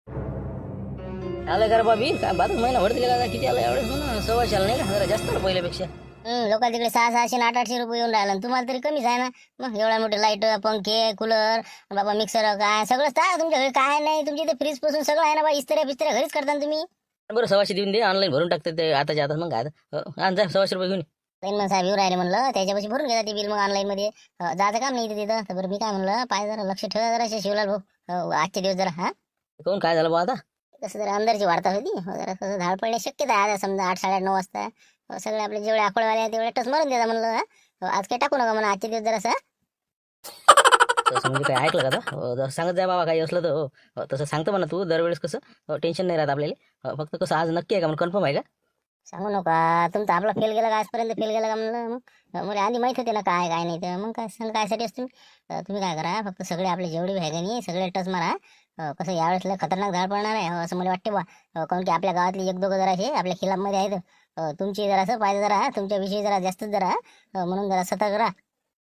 आलं का रे बाबी काय बारा महिना भर दिले का किती आलं एवढेच म्हणा 125 नाही का जरा जास्त आलं पहिल्यापेक्षा. लोकांना तिकडे 600-600 800 रुपये येऊन राहिला तुम्हाला तरी कमीच आहे ना. मग एवढ्या मोठे लाईट पंखे कूलर बाबा मिक्सर काय सगळंच काय तुमच्या घरी काय नाही तुमच्या इथे फ्रीज पासून सगळं आहे ना बा इस्त्र्या बिस्त्र्या घरीच करता ना तुम्ही. बरं 125 देऊन दे ऑनलाईन भरून टाकते ते आताच्या आता मग काय आण जा 125 रुपये घेऊन. लाईनमन साहेब येऊ राहिले म्हणलं त्याच्यापाशी भरून घेता ते बिल मग ऑनलाईन मध्ये जायचं काम नाही तिथं. तर बरं मी काय म्हणलं पाय जरा लक्ष ठेवा जरा शिवलाल भाऊ आजचे दिवस जरा हा कोण काय झालं बा आता. कसं जरा अंदरची वार्ता होती जरा कसं झाड पडण्याची शक्यता आहे आता समजा 8-9:30 वाजता सगळे आपले जेवढे आकोळवाले आहेत तेवढे टच मारून देता म्हणलं आज काही टाकू नका म्हणा आजचे दिवस जरा तसं म्हणजे काय ऐकलं का आता सांगत जाय बाबा काही असलं तर तसं सांगतो म्हणा तू दरवेळेस कसं टेन्शन नाही राहत आपल्याला फक्त कसं आज नक्की आहे का म्हणून कन्फर्म आहे का. सांगू नका तुमचं आपला फेल गेला का आजपर्यंत फेल गेला का म्हणलं मग मला आधी माहित होते ना काय काय नाही तर मग काय सांग कायसाठी असतो तुम्ही काय करा फक्त सगळे आपले जेवढे आहे का नाही सगळे टच मारा कसं यावेळेस लय खतरनाक झाड पडणार आहे असं मला वाटते बा कारण की आपल्या गावातली एक दोघं जरा हे आपल्या खिलाफमध्ये आहेत तुमची जरासं पाहिजे जरा तुमच्याविषयी जरा जास्तच जरा म्हणून जरा सतर्क राहा.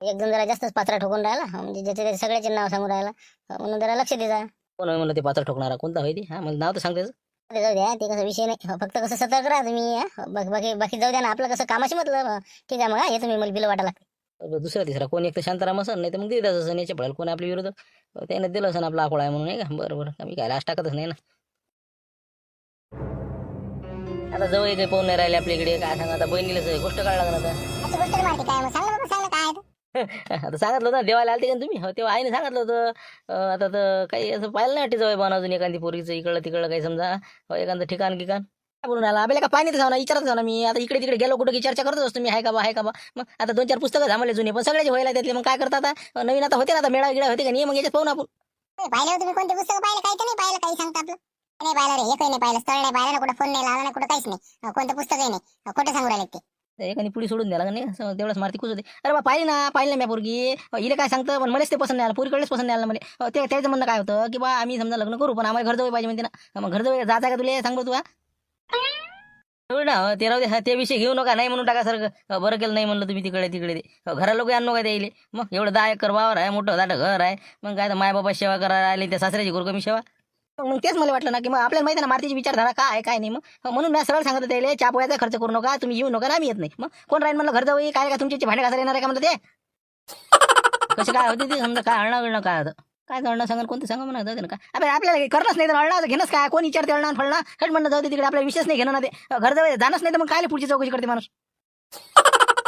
एक जण जरा जास्तच पात्रा ठोकून राहिला म्हणजे ज्याचे त्याचे सगळ्याचे नाव सांगून राहिला म्हणून जरा लक्ष द्या. कोण होय म्हणलं ते पात्र ठोकणारा कोणता होय ते हा मला नाव तर सांगतेच. जाऊ द्या ते कसं विषय नाही फक्त कसं सतर्क राहा तुम्ही बाकी बाकी जाऊ द्या ना आपलं कसं कामाशी म्हटलं ठीक आहे मग हे तुम्ही मला बिल वाटा लागते. दुसरा तिसरा कोण एक तर शांताराम असन नाही तर मग देत असं याच्या पडेल कोण आपल्या विरोध त्याने दिलं असं आपला आकोळा आहे म्हणून नाही का. बरं बरं मी काय लास्ट टाकतच नाही ना. आता जवळ काही पाहून नाही राहिले आपल्याकडे काय सांगा आता बहिणीला गोष्ट काढ लागणार आता सांगितलं होतं देवाला आलते का तुम्ही तेव्हा आईने सांगितलं होतं आता तर काही असं पाहिलं नाही वाटते जवळ बन अजून एखादी पोरीचं इकडलं तिकडलं काही समजा एखादं ठिकाण काय बोलून राहिला आपल्याला का पाणी जाऊ ना विचारत जाऊ ना मी आता इकडे तिकडे गेलो कुठं की चर्चा करत असतो मी आहे का बा मग आता 2-4 पुस्तकं झाले जुने पण सगळ्याचे व्हायला त्यातले मग काय करतात आता नवीन आता होते ना आता मेळा गिळा होते का नाही मग याच्यात पाहून आपण पाहिलं तुम्ही कोणते पुस्तक पाहिलं काही नाही पाहिलं काही सांगता आपलं नाही पाहिलं रे हे काही नाही पाहिलं स्थळ नाही पाहिलं ना कुठं फोन नाही लावला नाही कुठं काहीच नाही कोणतं पुस्तकही नाही खोटं सांगू राहिले ते एखादी पुढी सोडून द्याला का नाही तेवढंच मारती खुश होते. अरे बा पाहिली ना मी पोरगी इले काय सांगतं पण मलाच ते पसंत नाही आलं पोरीकडेच पसंत नाही आलं मला ते त्याचं म्हणणं काय होतं की बा आम्ही समजा लग्न करू पण आम्हाला घर जवळ पाहिजे म्हणते ना मग घर जवळ जायचं का तुला सांग तू ना ते राहू दे ते विषय घेऊ नका नाही म्हणून टाका सर बरं केलं नाही म्हणलं तुम्ही तिकडे ते घरा लोक आणू काय द्यायले मग एवढं 10 एकर वावर आहे मोठं दाटं घर आहे मग काय तर मायबाबा सेवा करायला आले त्या सासऱ्याची करू कमी सेवा मग तेच मला वाटलं ना की मग आपल्याला माहिती आहे ना मारतीची विचारधारा काय आहे काय नाही मग म्हणून मी सरळ सांगत त्याला चहा पोह्याचा खर्च करू नका तुम्ही येऊ नका ना आम्ही येत नाही मग कोण राहील म्हणलं घर जाऊ काय का तुमची भांडे घासायला येणार आहे का म्हणलं ते कसे काय होते ते समजा काय अळणं काय होतं काय अळणं सांगा कोणतं सांगा म्हणा जाऊ दे ना काय आपल्याला करणंच नाही तर अळणं घेणंच काय कोण विचारते अळणं फळणं हेड म्हणणं जाऊ दे तिकडे आपल्याला विशेष नाही घेणं ना ते घर जाऊ जाणंच नाही तर मग काय पुढची चौकशी करते माणूस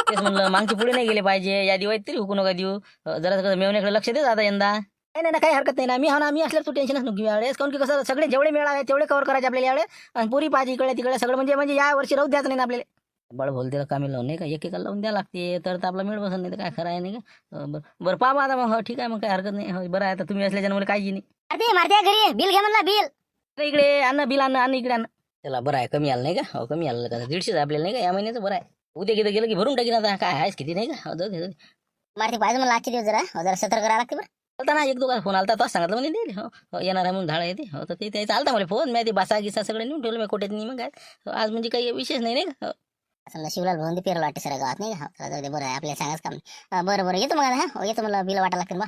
तेच म्हणलं मागची पुढे नाही गेले पाहिजे या दिवाळीत तरी हुकू नका देऊ जरा मेवण्याकडे लक्ष दे आता यंदा नाही ना काही हरकत नाही ना मी हा ना मी असल्यास तू टेन्शनच नको यावेळेस कारण की कसं सगळे जेवढे मेळावे तेवढे कव्हर करायचे आपल्याला यावेळेस आणि पुरी पाहिजे इकडे तिकडे सगळं म्हणजे या वर्षी राहू द्यायचं नाही ना आपल्याला बळ बोलते कामी लावून नाही का एकेकाला लावून द्या लागते तर आपला मेळ बसत नाही तर काय खरं आहे नाही का बरं पाहा आता मग ठीक आहे मग काय हरकत नाही बरं आहे आता तुम्ही असल्याच्या मला काळजी नाही मारते घरी बिल घे म्हणला बिल इकडे अन्न बिल अन्न इकडे अन्न त्याला बरं आहे कमी आलं नाही का हो कमी आलं का 150 आपल्याला नाही का या महिन्याचं बरं आहे उद्या किती गेलं की भरून टाकीन आता काय आहेस किती नाही का जाऊ दे मारते पाहिजे मला आजचे दिवस जरा सतर्क करायला लागते बरं चालता ना एक दोघा फोन आलता तो सांगितलं म्हणजे दे हो येणार आहे म्हणून झाडं येते हो तर ते चालता मला फोन मी ते बासा गिसा सगळं नेऊन ठेवलं मी कोट्यात नाही मग काय आज म्हणजे काही विशेष नाही का समजा शिवलाल भाऊन पेरला वाटते सर गावात नाही का जाऊ दे बरं आहे आपल्याला सांगाच काम बरं येतो मग हा येतो मला बिल वाटा लागते बा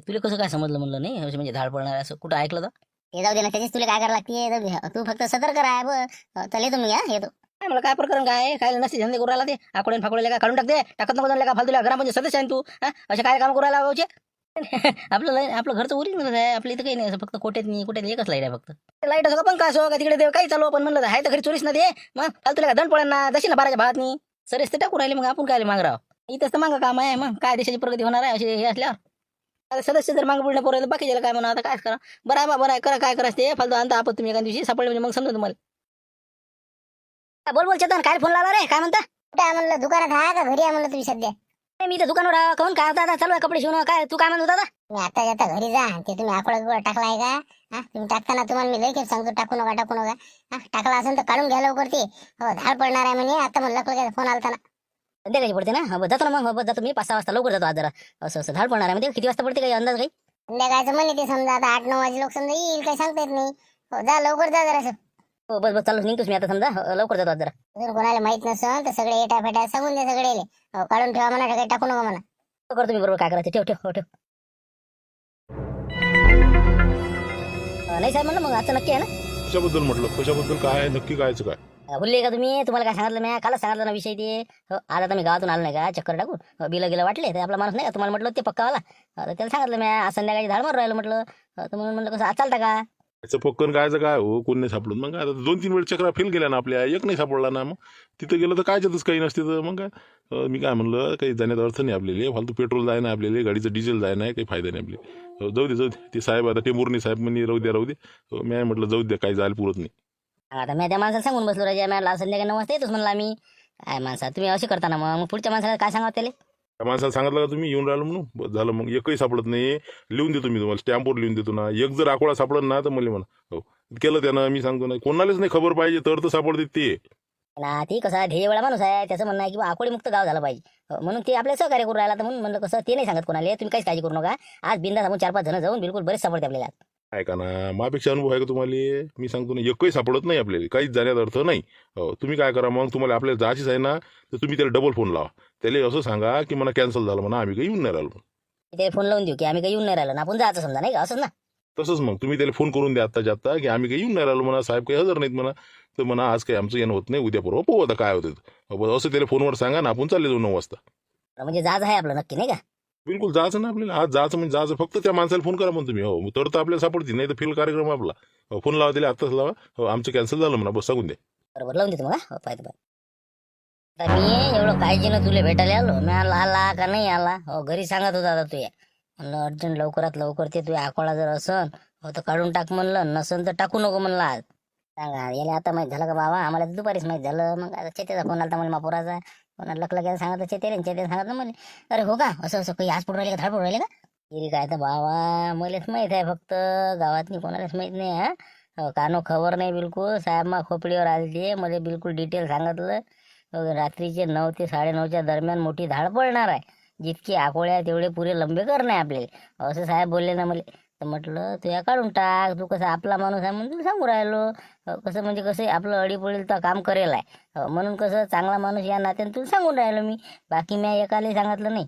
तुला कसं काय समजलं म्हणलं नाही म्हणजे झाड पडणार असं कुठं ऐकलं तर ते जाऊ दे ना त्याचीच तुला काय करायला लागते जाऊ दे तू फक्त सतर्क राहा बरं चल येतो मी येतो मला काय प्रकरण काय खायला नसते धंदे करू राहिला ते आकोड्यान फाकोड्याला काय काढून टाकते टाकत नको जाऊन का फालतूला घरामध्ये सदस्य आहे तू असे काय काम करू राहिला आपलं घरचं ओरिजिनल आहे आपल्या इथं काही नाही असं फक्त कोट्यात एकच लाईट आहे फक्त लाईट असं पण का असो का तिकडे काही चालू आपण म्हणलं आहे तर घरी चोरीस ना दे मग फालतूला का दंड पडायला दशी ना बाराच्या भात नाही सरेच ते टाकू राहिले मग आपण काय माग राव इथंच तर मागं काम आहे मग काय देशाची प्रगती होणार आहे असे हे असल्यावर सदस्य जर मागं पुढे पोरायला बाकी काय म्हणा आता काय करा बरं आहे बरं आहे करा काय करायचं ते फालतू आणता आपण तुम्ही एका दिवशी सापडले म्हणजे मग समजा तुम्हाला बोल चेतन काय फोन लावला रे काय म्हणता कुठे म्हणलं दुकानात आहे का घरी आहे म्हणलं तुम्ही सध्या मी तर दुकानावर कोण काय होता चालू आहे कपडे शिवणं काय तू काय म्हणत होता तुम्ही आता जाता घरी जा ते तुम्ही आकोळा टाकलाय का तुम्ही टाकताना तुम्हाला मी लई सांगतो टाकू नका टाकला असेल तर काढून घ्या लवकर ते झाड पडणार आहे म्हणे आता म्हणलं फोन आलता ना संध्याकाळी पडते ना जातो ना मग जातो मी 5-6 वाजता लवकर जातो आज जरा असं झाड पडणार आहे म्हणजे किती वाजता पडते काही अंदाज काही संध्याकाळचं म्हणे ते समजा आता 8-9 वाजे लोक समजा येईल काही सांगता येत नाही जा लवकर जा जरा हो बस चालू निघतोस मी आता समजा लवकर जातो आज जरा जर कोणाला माहित नसेल तर सगळे एटा फेटा सांगून द्या सगळे काढून ठेवा म्हणा काही टाकू नका म्हणा करतो मी बरोबर काय करायचं ठेव नाही साहेब म्हणलं मग आजचं नक्की आहे ना. कशाबद्दल म्हटलं, कशाबद्दल काय आहे, नक्की कायचं काय? भुलले का तुम्ही? तुम्हाला काय सांगितलं मी कालच सांगितलं ना विषय ते. आज आता मी गावातून आलो नाही का चक्कर टाकून बिलं गेलं वाटले तर आपला माणूस नाही का तुम्हाला म्हटलं ते पक्कावाला त्याला सांगितलं मी आज संध्याकाळी धाड मारून राहिलं म्हटलं. तर म्हणून म्हटलं कसं आज चालता का? याचं पक्कन कायचं काय हो, कोण नाही सापडलं मग काय? आता 2-3 वेळ चक्रा फेल गेल्या ना आपल्या, एक नाही सापडला ना. मग तिथं गेलं तर कायच्यातच काही नसते तर मग काय. मी काय म्हणलं, काही जाण्यात अर्थ नाही आपल्याला, फालतू पेट्रोल जाय ना आपल्याला, गाडीचं डिझेल जाय नाही, काही फायदा नाही आपले. जाऊ दे ते साहेब आता टेंबुर्णी साहेब म्हणे राहू दे. मी म्हटलं जाऊ द्या, काही जायला पुरत नाही. आता मी त्या माणसाला सांगून बसलो राजा मला संध्याकाळी 9 वाजता येतोच म्हणलं आम्ही. काय माणसा तुम्ही असे करता ना मग पुढच्या माणसाला काय सांगा त्याला. त्या माणसाला सांगितलं का तुम्ही येऊन राहिलो म्हणून? बस झालं, मग एकही सापडत नाही. लिहून देतो मी तुम्हाला, स्टॅम्पवर लिहून देतो ना. एक जर आकोळा सापडत ना तर मला म्हणा हो केलं त्यानं, मी सांगतो ना. कोणालाच नाही खबर पाहिजे तर सापडते ते ना. ती कसा ध्येयवाळा माणूस आहे, त्याचं म्हणणं आहे की आकोडी मुक्त गाव झालं पाहिजे. म्हणून ते आपल्याला सहकार्य करून राहिला. तर म्हणून म्हणलं कसं ते नाही सांगत कोणाला, तुम्ही काहीच काळजी करू नका. आज बिंदास आपण 4-5 जण जाऊन बिलकुल बरेच सापडते आपल्याला. ऐका ना, माझ्यापेक्षा अनुभव आहे का तुम्हाला? मी सांगतो ना, एकही सापडत नाही आपल्याला, काहीच जाण्यात अर्थ नाही. हो तुम्ही काय करा मग, तुम्हाला आपल्याला जायचीच आहे ना तर तुम्ही त्याला डबल फोन लावा. त्याला असं सांगा की मला कॅन्सल झालं म्हणा, आम्ही काही येऊन नाही राहिलो. त्याला फोन लावून देऊ की आम्ही काही येऊन नाही राहिलो ना, आपण जायचं समजा नाही का, असंच ना. तसंच मग तुम्ही त्याला फोन करून द्या आत्ताच्या आत्ता की आम्ही काही येऊन नाही राहिलो म्हणा, साहेब काही हजर नाहीत म्हणा. तर म्हणा आज काही आमचं येणं होत नाही, उद्या परवा पाहू आता काय होतं. असं त्याला फोनवर सांगा ना, आपण चालले जाऊ 9 वाजता. म्हणजे जायचं आहे आपलं नक्की नाही का. बिलकुल जायचं ना आपल्याला, आज जायचं म्हणजे जायचं. फक्त त्या माणसाला फोन करा म्हणून तुम्ही. हो तर आपल्याला सापडतील, नाही तर फेल कार्यक्रम आपला. फोन लावा त्याला, आत्ताच लावा. हो आमचं कॅन्सल झालं म्हणा, बस सांगून द्या. बरोबर लावून देतो मग. पाहिजे आता मी एवढं काळजीनं तुला भेटायला आलो मी. आला का नाही आला हो घरी सांगत होता आता तू या म्हणलं अर्जंट लवकरात लवकर ते तू आकोळा जर असन हो तर काढून टाक म्हणलं, नसन तर टाकू नको म्हणलं. आज सांगा याला आता माहित झालं का बाबा, आम्हाला दुपारीच माहित झालं. मग आता चेतेचा फोन आला मला मापुराचा, कोणाला लकला सांगत चेते सांगत म्हणे अरे हो का असं असं काही आज पडून राहिले का धाड पडून राहिले का. गिरी काय तर बाबा मलाच माहित आहे, फक्त गावात कोणालाच माहित नाही. हा कानो खबर नाही बिलकुल. साहेब मग खोपडीवर आले मला बिलकुल डिटेल सांगितलं. रात्रीचे 9 ते 9:30च्या दरम्यान मोठी धाड पडणार आहे. जितकी आकोळ्या तेवढे पुरे लंबे करणे आपल्याला असं साहेब बोलले ना मला. तर म्हटलं तू या काढून टाक, तू कसं आपला माणूस आहे म्हणून तुला सांगू राहिलो. कसं म्हणजे कसं आपलं अडीपडील तर काम करेल आहे म्हणून कसं चांगला माणूस या नात्याने तुला सांगून राहिलो मी. बाकी मी एकालाही सांगितलं नाही.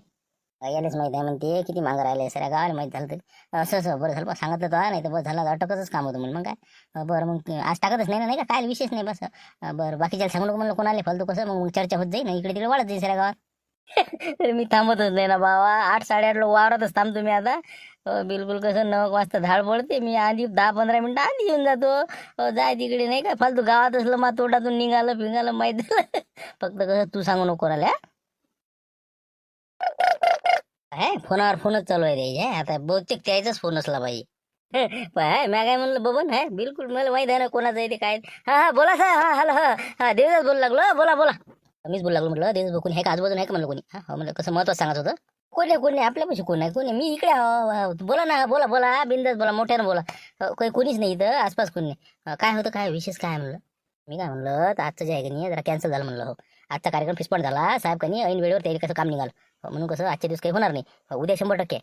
यालाच माहित आहे म्हणते किती मागं राहिले सर गावाला माहित झालं तरी असं असं बरं झालं सांगितलं तर नाही तर बस झालं अटकच काम होतं म्हणून. मग काय बरं मग आज टाकतच नाही ना नाही का, काय विशेष नाही बस. बरं बाकीच्या सांगू नको म्हणलं कोणाला फालतू कसं मग चर्चा होत जाईल ना, इकडे तिकडे वाढत जाईल सर गावात. तर मी थांबतच नाही ना बाबा. 8-8:30 वावरातच थांबतो मी आता. बिलकुल कसं 9 वाजता धाड पडते मी आधी 10-15 मिनिटं आधी येऊन जातो. जाय तिकडे नाही का फालतू गावात असलं मग तोंडातून निघालं फिंगालं माहित झालं. फक्त कसं तू सांगू नको कोणाला. आहे फोनावर फोनच चालू आहे रे. आता बहुतेक त्याचाच फोन असला पाहिजे. पाय मी काय म्हणलं बबन आहे बिलकुल मला माहित आहे ना कोणाचं आहे ते काय. हा बोला सर. हा हॅलो हा देवदास बोलू लागलो. बोला मीच बोलू लागलो म्हटलं देवदास कोणी आहे का आजूबाजून आहे का म्हणलं कोणी. हा म्हणलं कसं महत्वाचं सांगत होतं. कोण नाही आपल्यापाशी कोण आहे कोणी मी इकडे बोला ना बोला बिंदास बोला मोठ्यानं बोला. काही कोणीच नाही इथं आसपास कोणी नाही. काय होतं काय विशेष काय म्हणलं. मी काय म्हणलं तर आजचं जे आहे का नाही जरा कॅन्सल झालं म्हणलं. हो आजचा कार्यक्रम फिस्पॉट झाला साहेब का नाही ऐन वेळेवर त्याला कसं काम निघालं म्हणून कसं आजच्या दिवस काही होणार नाही. उद्या 100%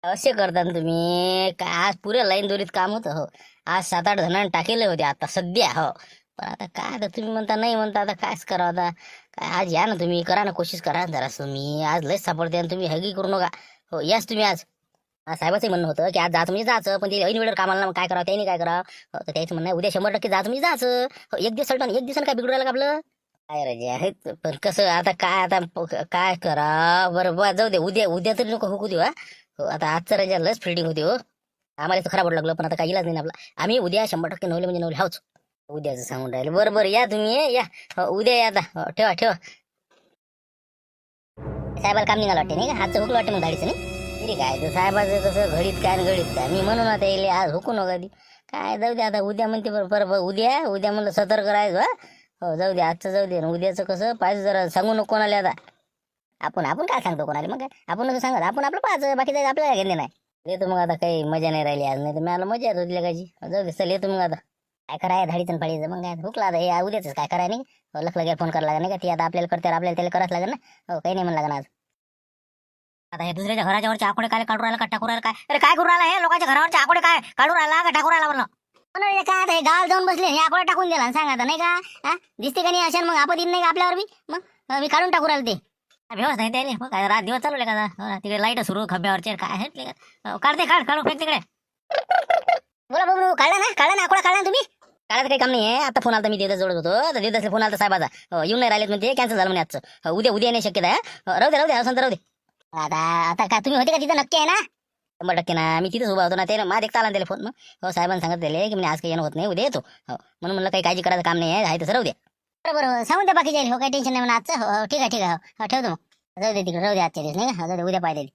असे करता ना तुम्ही. काय आज पुऱ्या लाईन दोरीत काम होतं. हो आज 7-8 जणांना टाकेले होते आता सध्या. हो पण आता काय आता तुम्ही म्हणता नाही म्हणता आता कायच करा आता. काय आज या ना तुम्ही करा ना कोशिश करा जरा तुम्ही. आज लयच सापडते आणि तुम्ही हगी करू नका. हो याच तुम्ही आज. साहेबाचं म्हणणं होतं की आज जायचं म्हणजे जायचं पण ते ऐन वेळेवर कामाला मग काय करावं त्याने काय करावं. तर त्याचं म्हणणं उद्या 100% जायचं म्हणजे जायचं. हो एक दिवस सलटून एक दिवसानं काय बिघडू राहिलं का आपलं. काय राजे आहेत पण कसं आता काय करा. बरं जाऊ दे उद्या तरी नको हुकू देऊ. हो आता आजचं राजा लस फिल्डिंग होती. हो आम्हाला तर खराब लागलं पण आता काही इलाज नाही आपला. आम्ही उद्या 100% नवले म्हणजे नवले हाच उद्याचं सांगून राहिले. बरं या तुम्ही या उद्या या आता. ठेवा साहेबाला काम निघालं वाटते नाही का. आजचं हुकलं वाटतं मग गाडीचं नाही तरी काय तर साहेबाचं कसं घडीत काय मी म्हणून आता येईल आज हुकू नका काय. जाऊ दे आता उद्या म्हणते बरं उद्या म्हणलं सतर्क राहायचं. हो जाऊ दे आजचं जाऊ दे उद्याचं कसं पाहिजे जरा सांगू नको कोणाला. आता आपण काय सांगतो कोणाला. मग काय आपण नको सांगत आपण आपलं पाहायचं बाकी जायचं आपल्याला घेणे नाही. येतो मग आता काही मजा नाही राहिली आज नाही तर मला मजा येत होती लगायची. जाऊ दे चल येतो मग आता. काय कराय धाडीचं फाडीचं मग काय हुकला आता हे उद्याच काय कराय नाही. लखला फोन करायला लागेल नाही का ती आता आपल्याला करते आपल्याला त्याला करावंच लागेल ना. हो काही नाही म्हणलं लागेल आज. आता हे दुसऱ्याच्या घराच्या वरचे आकोडे काय काढू राहिला का टाकू राहिला काय. अरे काय करू राहिला हे लोकांच्या घरावरचे आकोडे काय काढू राहिला का टाकू राहिला म्हणलं. काय आता हे गावाला जाऊन बसले हे आकोडे टाकून दिला सांगा आता नाही का. दिसते का नाही अशा मग आपण नाही का आपल्यावर बी मग मी काढून टाकू राहिलो ते व्यवस्था नाही त्याले. मग काय रात दिवस चालू का तिकडे लाईट सुरू खंब्यावरचे काय आहे काढते काढू फेक तिकडे. बोला बबरू, काढला ना आकोळा काढला ना तुम्ही? काढायचं काही काम नाही आहे. आता फोन आला मी देवदास जोडत होतो, तर देवदासला फोन आला साहेबाचा, येऊन नाही राहिलेत म्हणते, कॅन्सल झालं म्हणे आजचं. उद्या नाही शक्यता आहे. राहू दे असं राहू दे. आता आता काय तुम्ही होते का तिथं? नक्की आहे ना? 100% ना. मी तिथेच उभा होतो ना, ते माझ्या देखता आला त्याला फोन. मग साहेबांनी सांगत दिले की म्हणजे आज काही येणं होत नाही, उद्या येतो. म्हणून म्हणलं काही काळजी करायचं काम नाही आहे तसं राहू दे. बरोबर सांगून द्या बाकी जाईल. हो काही टेन्शन नाही म्हणा आजचं. हो ठीक आहे. हो ठेवतो मग. जाऊ दे तिकडे, राहू दे आजच्या दिवस नाही का. जाऊ दे, उद्या पाहिजे.